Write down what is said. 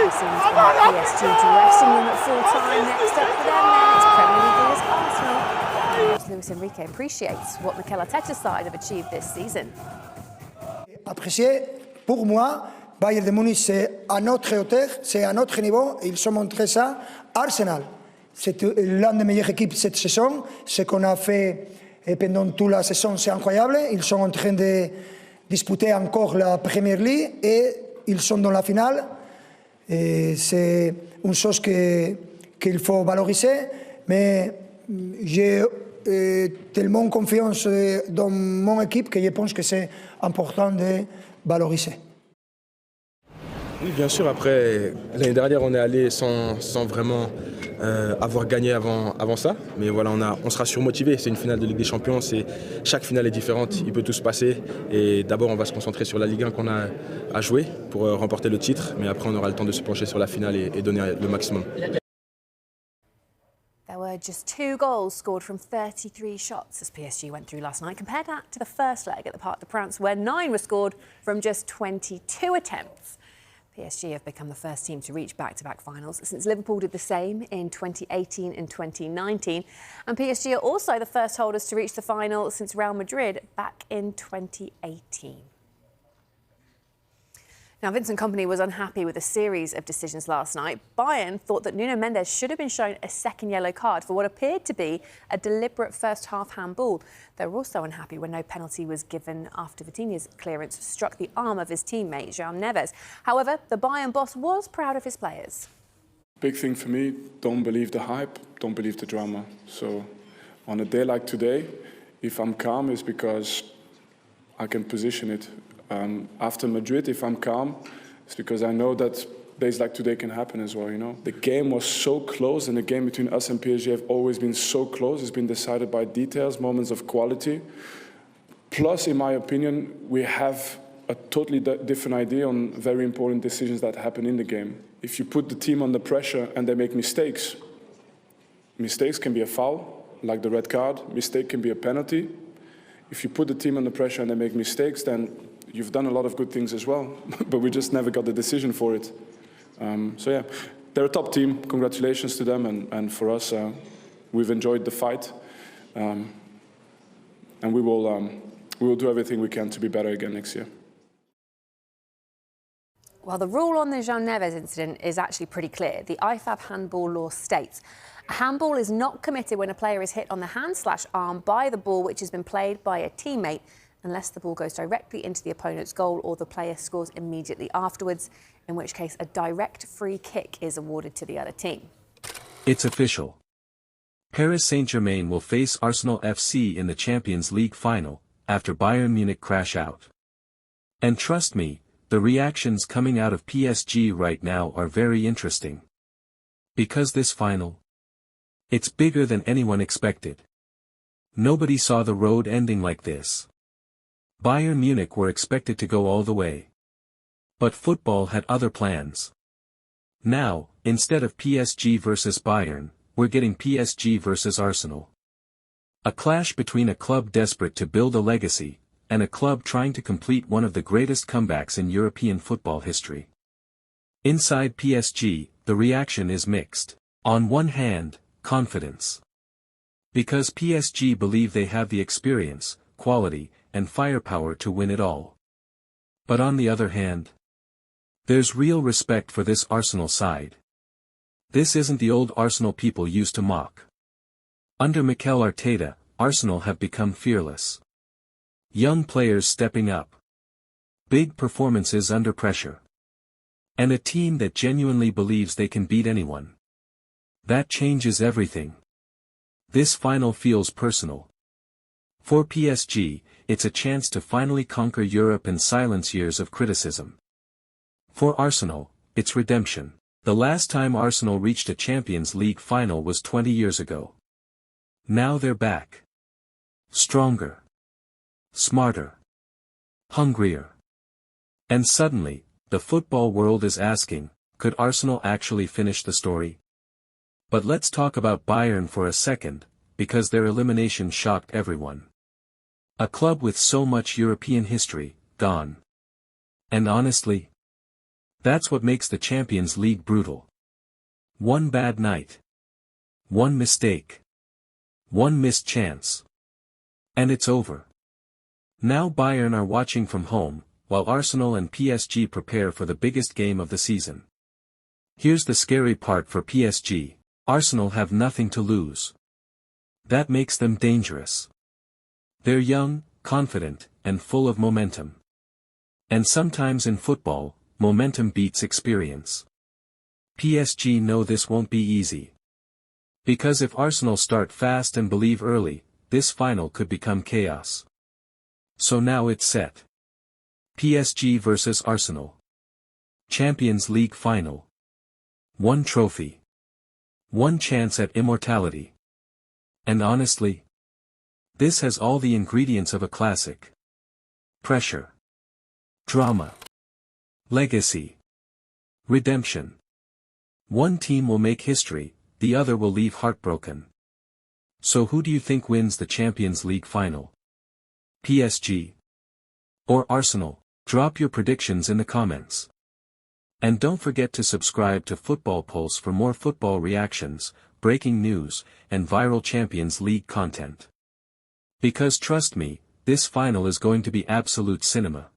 pressing on PSG, dressing them at full time. Next up for them then, it's Premier League leaders Arsenal. And Luis Enrique appreciates what Mikel Arteta's side have achieved this season. Apprécié, pour moi, Bayern Munich c'est à notre hauteur, c'est à notre niveau, et ils ont montré ça. Arsenal, c'est l'une des meilleures équipes cette saison. Ce qu'on a fait pendant toute la saison, c'est incroyable. Ils sont en train de disputer encore la Premier League et ils sont dans la finale. Et c'est une chose qu'il faut valoriser, mais j'ai tellement confiance dans mon équipe que je pense que c'est important de valoriser. Oui, bien sûr. Après, l'année dernière, on est allé sans vraiment avoir gagné avant ça. Mais voilà, on sera surmotivé. C'est une finale de Ligue des Champions. Chaque finale est différente. Il peut tout se passer. Et d'abord, on va se concentrer sur la Ligue 1 qu'on a à jouer pour remporter le titre. Mais après, on aura le temps de se pencher sur la finale et donner le maximum. There were just 2 goals scored from 33 shots as PSG went through last night. Compare that to the first leg at the Parc des Princes, where 9 were scored from just 22 attempts. PSG have become the first team to reach back-to-back finals since Liverpool did the same in 2018 and 2019. And PSG are also the first holders to reach the final since Real Madrid back in 2018. Now, Vincent Kompany was unhappy with a series of decisions last night. Bayern thought that Nuno Mendes should have been shown a second yellow card for what appeared to be a deliberate first-half handball. They were also unhappy when no penalty was given after Vitinha's clearance struck the arm of his teammate, João Neves. However, the Bayern boss was proud of his players. Big thing for me, don't believe the hype, don't believe the drama. So on a day like today, if I'm calm, it's because I can position it. After Madrid, if I'm calm, it's because I know that days like today can happen as well, you know. The game was so close, and the game between us and PSG have always been so close. It's been decided by details, moments of quality. Plus, in my opinion, we have a totally different idea on very important decisions that happen in the game. If you put the team under pressure and they make mistakes, mistakes can be a foul, like the red card. Mistake can be a penalty. If you put the team under pressure and they make mistakes, then you've done a lot of good things as well, but we just never got the decision for it. So yeah, they're a top team. Congratulations to them, and for us, we've enjoyed the fight, and we will do everything we can to be better again next year. Well, the rule on the João Neves incident is actually pretty clear. The IFAB handball law states a handball is not committed when a player is hit on the hand/arm by the ball which has been played by a teammate, unless the ball goes directly into the opponent's goal or the player scores immediately afterwards, in which case a direct free kick is awarded to the other team. It's official. Paris Saint-Germain will face Arsenal FC in the Champions League Final, after Bayern Munich crash out. And trust me, the reactions coming out of PSG right now are very interesting. Because this final, it's bigger than anyone expected. Nobody saw the road ending like this. Bayern Munich were expected to go all the way. But football had other plans. Now, instead of PSG versus Bayern, we're getting PSG versus Arsenal. A clash between a club desperate to build a legacy, and a club trying to complete one of the greatest comebacks in European football history. Inside PSG, the reaction is mixed. On one hand, confidence. Because PSG believe they have the experience, quality, and firepower to win it all. But on the other hand, there's real respect for this Arsenal side. This isn't the old Arsenal people used to mock. Under Mikel Arteta, Arsenal have become fearless. Young players stepping up. Big performances under pressure. And a team that genuinely believes they can beat anyone. That changes everything. This final feels personal. For PSG, it's a chance to finally conquer Europe and silence years of criticism. For Arsenal, it's redemption. The last time Arsenal reached a Champions League final was 20 years ago. Now they're back. Stronger. Smarter. Hungrier. And suddenly, the football world is asking, could Arsenal actually finish the story? But let's talk about Bayern for a second, because their elimination shocked everyone. A club with so much European history, gone. And honestly, That's what makes the Champions League brutal. One bad night. One mistake. One missed chance. And it's over. Now Bayern are watching from home, while Arsenal and PSG prepare for the biggest game of the season. Here's the scary part for PSG. Arsenal have nothing to lose. That makes them dangerous. They're young, confident, and full of momentum. And sometimes in football, momentum beats experience. PSG know this won't be easy. Because if Arsenal start fast and believe early, this final could become chaos. So now it's set. PSG vs Arsenal. Champions League Final. One trophy. One chance at immortality. And honestly, this has all the ingredients of a classic. Pressure. Drama. Legacy. Redemption. One team will make history, the other will leave heartbroken. So who do you think wins the Champions League final? PSG? Or Arsenal? Drop your predictions in the comments. And don't forget to subscribe to Football Pulse for more football reactions, breaking news, and viral Champions League content. Because trust me, this final is going to be absolute cinema.